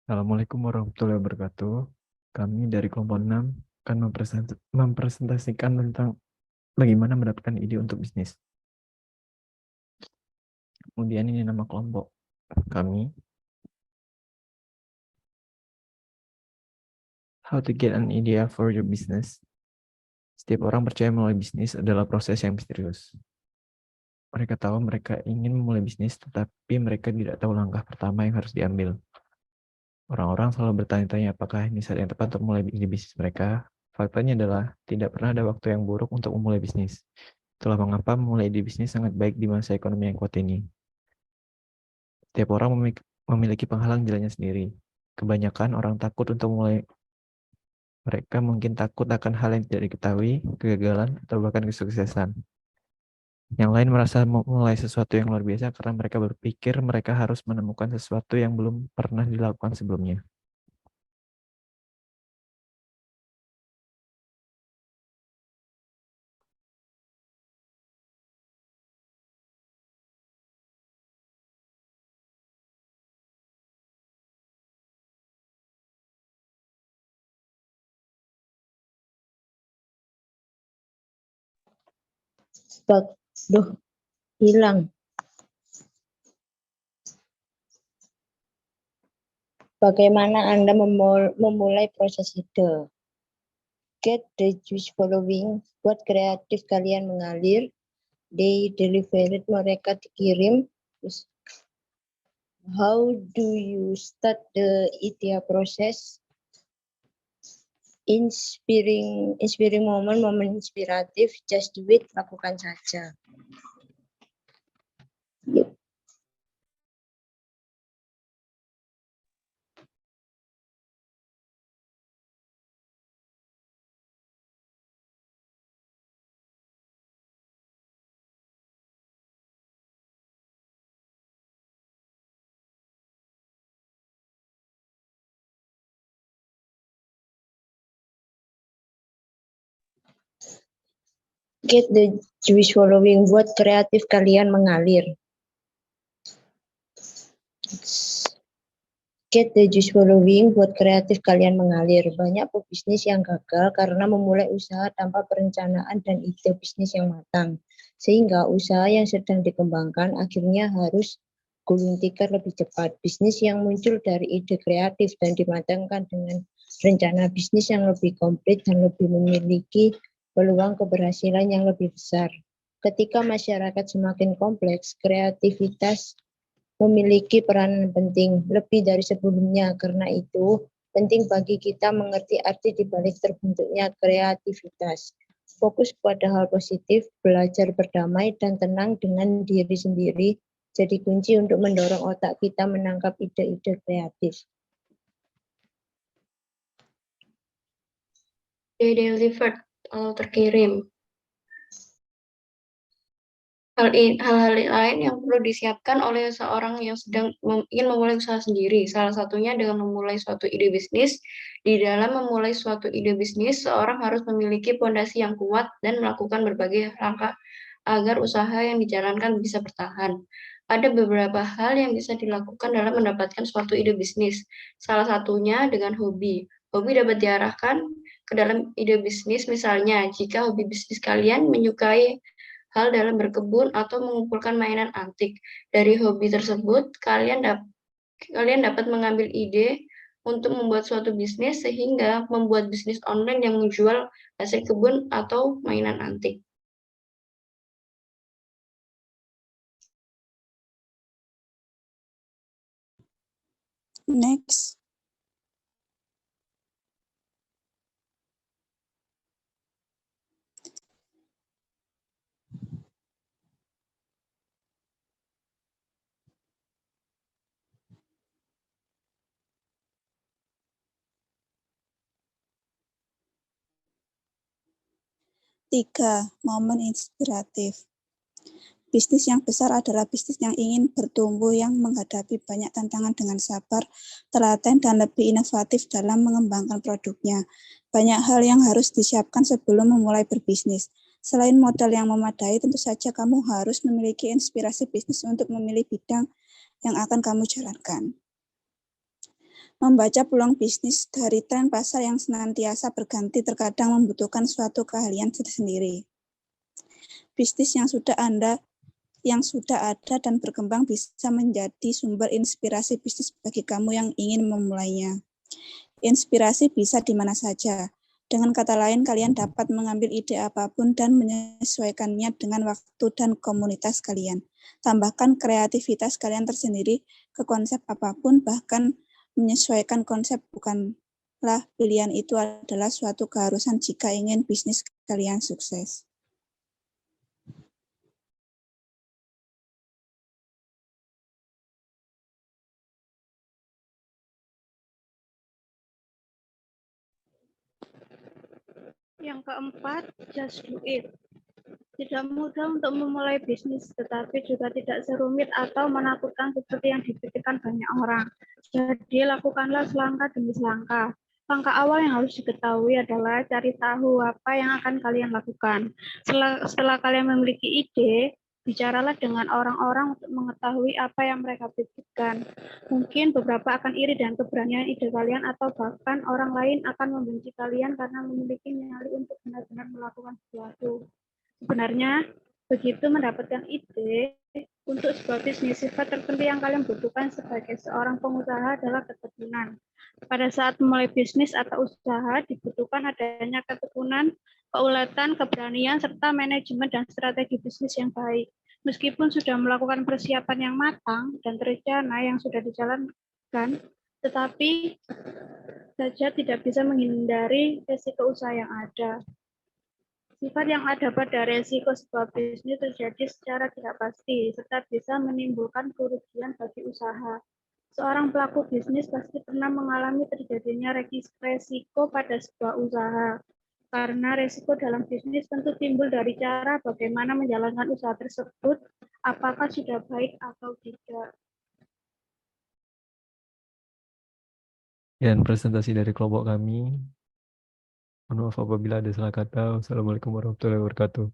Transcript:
Assalamualaikum warahmatullahi wabarakatuh. Kami dari kelompok 6 akan mempresentasikan tentang bagaimana mendapatkan ide untuk bisnis. Kemudian ini nama kelompok kami. How to get an idea for your business. Setiap orang percaya memulai bisnis adalah proses yang misterius. Mereka tahu mereka ingin memulai bisnis, tetapi mereka tidak tahu langkah pertama yang harus diambil. Orang-orang selalu bertanya-tanya apakah ini saat yang tepat untuk memulai ide bisnis mereka. Faktanya adalah tidak pernah ada waktu yang buruk untuk memulai bisnis. Itulah mengapa memulai ide bisnis sangat baik di masa ekonomi yang kuat ini. Setiap orang memiliki penghalang jalannya sendiri. Kebanyakan orang takut untuk memulai. Mereka mungkin takut akan hal yang tidak diketahui, kegagalan, atau bahkan kesuksesan. Yang lain merasa memulai sesuatu yang luar biasa karena mereka berpikir mereka harus menemukan sesuatu yang belum pernah dilakukan sebelumnya. Hilang. Bagaimana Anda memulai proses ide? Get the juice following. Buat kreatif kalian mengalir. They delivered, mereka dikirim. How do you start the idea process? Inspiring momen inspiratif. Just do it, lakukan saja. Get the juice following. Buat kreatif kalian mengalir. Get the juice following. Buat kreatif kalian mengalir. Banyak pebisnis yang gagal karena memulai usaha tanpa perencanaan dan ide bisnis yang matang. Sehingga usaha yang sedang dikembangkan akhirnya harus gulung tikar lebih cepat. Bisnis yang muncul dari ide kreatif dan dimatangkan dengan rencana bisnis yang lebih komplit dan lebih memiliki peluang keberhasilan yang lebih besar. Ketika masyarakat semakin kompleks, kreativitas memiliki peranan penting lebih dari sebelumnya. Karena itu, penting bagi kita mengerti arti di balik terbentuknya kreativitas. Fokus pada hal positif, belajar berdamai dan tenang dengan diri sendiri jadi kunci untuk mendorong otak kita menangkap ide-ide kreatif. Delivered atau terkirim. Hal-hal lain yang perlu disiapkan oleh seorang yang sedang ingin memulai usaha sendiri. Salah satunya dengan memulai suatu ide bisnis. Di dalam memulai suatu ide bisnis, seorang harus memiliki fondasi yang kuat dan melakukan berbagai langkah agar usaha yang dijalankan bisa bertahan. Ada beberapa hal yang bisa dilakukan dalam mendapatkan suatu ide bisnis. Salah satunya dengan hobi. Hobi dapat diarahkan ke dalam ide bisnis, misalnya jika hobi bisnis kalian menyukai hal dalam berkebun atau mengumpulkan mainan antik. Dari hobi tersebut, kalian dapat mengambil ide untuk membuat suatu bisnis sehingga membuat bisnis online yang menjual hasil kebun atau mainan antik. Next. Tiga, momen inspiratif. Bisnis yang besar adalah bisnis yang ingin bertumbuh, yang menghadapi banyak tantangan dengan sabar, telaten, dan lebih inovatif dalam mengembangkan produknya. Banyak hal yang harus disiapkan sebelum memulai berbisnis. Selain modal yang memadai, tentu saja kamu harus memiliki inspirasi bisnis untuk memilih bidang yang akan kamu jalankan. Membaca peluang bisnis dari tren pasar yang senantiasa berganti terkadang membutuhkan suatu keahlian tersendiri. Bisnis yang sudah ada dan berkembang bisa menjadi sumber inspirasi bisnis bagi kamu yang ingin memulainya. Inspirasi bisa di mana saja. Dengan kata lain, kalian dapat mengambil ide apapun dan menyesuaikannya dengan waktu dan komunitas kalian. Tambahkan kreativitas kalian tersendiri ke konsep apapun, bahkan menyesuaikan konsep bukanlah pilihan, itu adalah suatu keharusan jika ingin bisnis kalian sukses. Yang keempat, just do it. Tidak mudah untuk memulai bisnis, tetapi juga tidak serumit atau menakutkan seperti yang dipikirkan banyak orang. Jadi, lakukanlah selangkah demi selangkah. Langkah awal yang harus diketahui adalah cari tahu apa yang akan kalian lakukan. Setelah kalian memiliki ide, bicaralah dengan orang-orang untuk mengetahui apa yang mereka pikirkan. Mungkin beberapa akan iri dan keberanian ide kalian, atau bahkan orang lain akan membenci kalian karena memiliki nyali untuk benar-benar melakukan sesuatu. Sebenarnya, begitu mendapatkan ide untuk sebuah bisnis, sifat tertentu yang kalian butuhkan sebagai seorang pengusaha adalah ketekunan. Pada saat memulai bisnis atau usaha, dibutuhkan adanya ketekunan, keuletan, keberanian, serta manajemen dan strategi bisnis yang baik. Meskipun sudah melakukan persiapan yang matang dan terencana yang sudah dijalankan, tetapi saja tidak bisa menghindari risiko usaha yang ada. Sifat yang ada pada risiko sebuah bisnis terjadi secara tidak pasti, serta bisa menimbulkan kerugian bagi usaha. Seorang pelaku bisnis pasti pernah mengalami terjadinya risiko pada sebuah usaha. Karena risiko dalam bisnis tentu timbul dari cara bagaimana menjalankan usaha tersebut, apakah sudah baik atau tidak. Dan presentasi dari kelompok kami. Mohon maaf apabila ada salah kata. Wassalamualaikum warahmatullahi wabarakatuh.